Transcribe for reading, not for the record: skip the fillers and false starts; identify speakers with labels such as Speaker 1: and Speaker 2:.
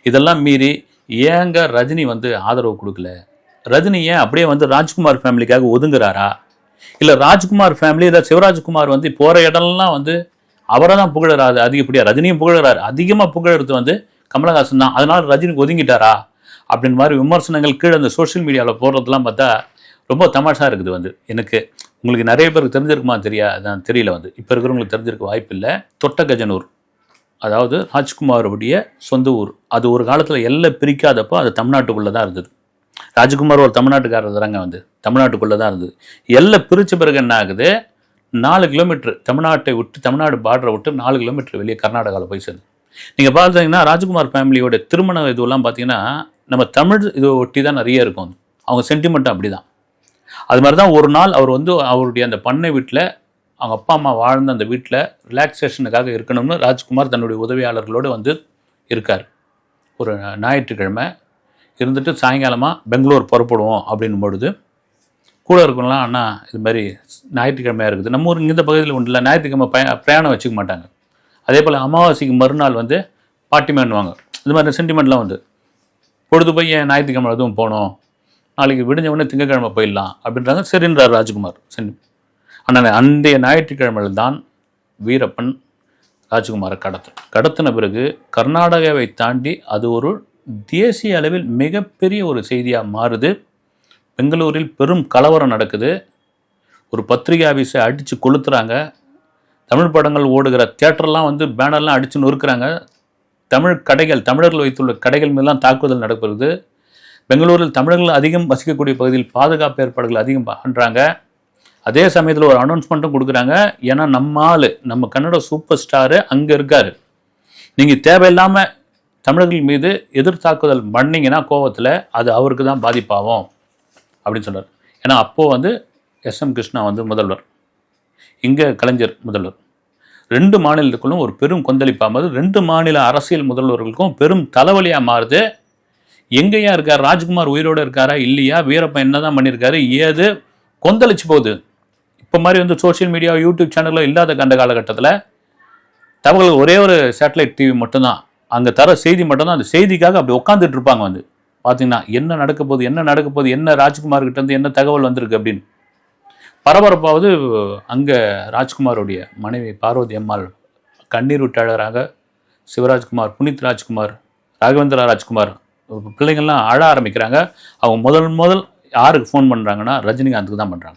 Speaker 1: இதெல்லாம் மீறி ஏங்க ரஜினி வந்து ஆதரவு கொடுக்கல? ரஜினி ஏன் அப்படியே வந்து ராஜ்குமார் ஃபேமிலிக்காக ஒதுங்குறாரா? இல்லை ராஜ்குமார் ஃபேமிலி இல்லை சிவராஜ்குமார் வந்து போகிற இடம்லாம் வந்து அவரை தான் புகழறாரு அதிகப்படியாக. ரஜினியும் புகழறாரு, அதிகமாக புகழறது வந்து கமலஹாசன் தான். அதனால ரஜினிக்கு ஒதுங்கிட்டாரா அப்படின்னு மாதிரி விமர்சனங்கள் கீழே அந்த சோஷியல் மீடியாவில் போடுறதெல்லாம் பார்த்தா ரொம்ப தமாஷா இருக்குது வந்து. எனக்கு உங்களுக்கு நிறைய பேருக்கு தெரிஞ்சிருக்குமா தெரியல வந்து. இப்போ இருக்கிறவங்களுக்கு தெரிஞ்சிருக்க வாய்ப்பு இல்லை. தொட்டகஜனூர், அதாவது ராஜ்குமாரோடைய சொந்த ஊர். அது ஒரு காலத்தில் எல்லாம் பிரிக்காதப்போ அது தமிழ்நாட்டுக்குள்ளே தான் இருந்தது. ராஜ்குமார் ஒரு தமிழ்நாட்டுக்காரர் தாங்க வந்து, தமிழ்நாட்டுக்குள்ளே தான் இருந்தது. எல்லாம் பிரித்த பிறகு என்ன ஆகுது, 4 கிலோமீட்டர் தமிழ்நாட்டை விட்டு, தமிழ்நாடு பார்டரை விட்டு 4 கிலோமீட்டர் வெளியே கர்நாடகாவில் போய் சேர்ந்து. நீங்கள் பார்த்தீங்கன்னா ராஜ்குமார் ஃபேமிலியோட திருமண இதுவெல்லாம் பார்த்தீங்கன்னா நம்ம தமிழ் இதை ஒட்டி தான் நிறைய இருக்கும். அவங்க சென்டிமெண்ட்டும் அப்படி தான். அது மாதிரி தான் ஒரு நாள் அவர் வந்து அவருடைய அந்த பண்ணை வீட்டில், அவங்க அப்பா அம்மா வாழ்ந்த அந்த வீட்டில் ரிலாக்ஸேஷனுக்காக இருக்கணும்னு ராஜ்குமார் தன்னுடைய உதவியாளர்களோடு வந்து இருக்கார். ஒரு ஞாயிற்றுக்கிழமை இருந்துட்டு சாயங்காலமாக பெங்களூர் புறப்படுவோம் அப்படின்னும் பொழுது கூட இருக்கணும்லாம், அண்ணா இது மாதிரி ஞாயிற்றுக்கிழமையாக இருக்குது, நம்ம ஊர் இந்த பகுதியில் ஒன்றும் இல்லை, ஞாயிற்றுக்கிழமை பிரயாணம் வச்சுக்க மாட்டாங்க. அதே போல் அமாவாசைக்கு மறுநாள் வந்து பாட்டிமேன்னுவாங்க. இது மாதிரி சென்டிமெண்ட்லாம் வந்து பொழுது போய் ஏன் ஞாயிற்றுக்கிழமை எதுவும் போனோம், நாளைக்கு விடிஞ்ச உடனே திங்கக்கிழமை போயிடலாம் அப்படின்றாங்க. சரின்றார் ராஜ்குமார். சரி, ஆனால் அன்றைய ஞாயிற்றுக்கிழமையில் தான் வீரப்பன் ராஜ்குமாரை கடத்தின பிறகு கர்நாடகாவை தாண்டி அது ஒரு தேசிய அளவில் மிகப்பெரிய ஒரு செய்தியாக மாறுது. பெங்களூரில் பெரும் கலவரம் நடக்குது. ஒரு பத்திரிகை ஆஃபீஸை அடித்து கொளுத்துறாங்க. தமிழ் படங்கள் ஓடுகிற தியேட்டர்லாம் வந்து பேனர்லாம் அடித்து நொறுக்கிறாங்க. தமிழ் கடைகள், தமிழர்கள் வைத்துள்ள கடைகள் மீதெல்லாம் தாக்குதல் நடக்கிறது. பெங்களூரில் தமிழர்கள் அதிகம் வசிக்கக்கூடிய பகுதியில் பாதுகாப்பு ஏற்பாடுகள் அதிகம் பண்ணுறாங்க. அதே சமயத்தில் ஒரு அனௌன்ஸ்மெண்ட்டும் கொடுக்குறாங்க. ஏன்னா நம்ம கன்னட சூப்பர் ஸ்டாரு அங்கே இருக்கார், நீங்கள் தேவையில்லாமல் தமிழர்கள் மீது எதிர்த்தாக்குதல் பண்ணிங்கன்னா கோவத்தில் அது அவருக்கு தான் பாதிப்பாகும் அப்படின்னு சொல்கிறார். ஏன்னா அப்போது வந்து SM கிருஷ்ணா வந்து முதல்வர், இங்கே கலைஞர் முதல்வர். 2 மாநிலத்துக்குள்ளும் ஒரு பெரும் கொந்தளிப்பாகுது. 2 மாநில அரசியல் முதல்வர்களுக்கும் பெரும் தலைவலியாக மாறுது. எங்கேயா இருக்கார் ராஜ்குமார், உயிரோடு இருக்காரா இல்லையா, வீரப்பன் என்ன தான் பண்ணியிருக்காரு, ஏது கொந்தளிச்சு போகுது. இப்போ மாதிரி வந்து சோஷியல் மீடியா யூடியூப் சேனலில் இல்லாத கண்ட காலகட்டத்தில் தகவல் ஒரே ஒரு சேட்டலைட் டிவி மட்டும்தான், அங்கே தர செய்தி மட்டும்தான். அந்த செய்திக்காக அப்படி உட்காந்துட்டு இருப்பாங்க வந்து. பார்த்தீங்கன்னா என்ன நடக்க போகுது, என்ன ராஜ்குமார்கிட்ட இருந்து என்ன தகவல் வந்திருக்கு அப்படின்னு பரபரப்பாவது. அங்கே ராஜ்குமாரோடைய மனைவி பார்வதி அம்மாள் கண்ணீர் விட்டாளராக, சிவராஜ்குமார், புனித் ராஜ்குமார், ராகவேந்திரா ராஜ்குமார் பிள்ளைங்கள்லாம் அழ ஆரம்பிக்கிறாங்க. அவங்க முதல் யாருக்கு ஃபோன் பண்ணுறாங்கன்னா ரஜினிகாந்துக்கு தான் பண்ணுறாங்க.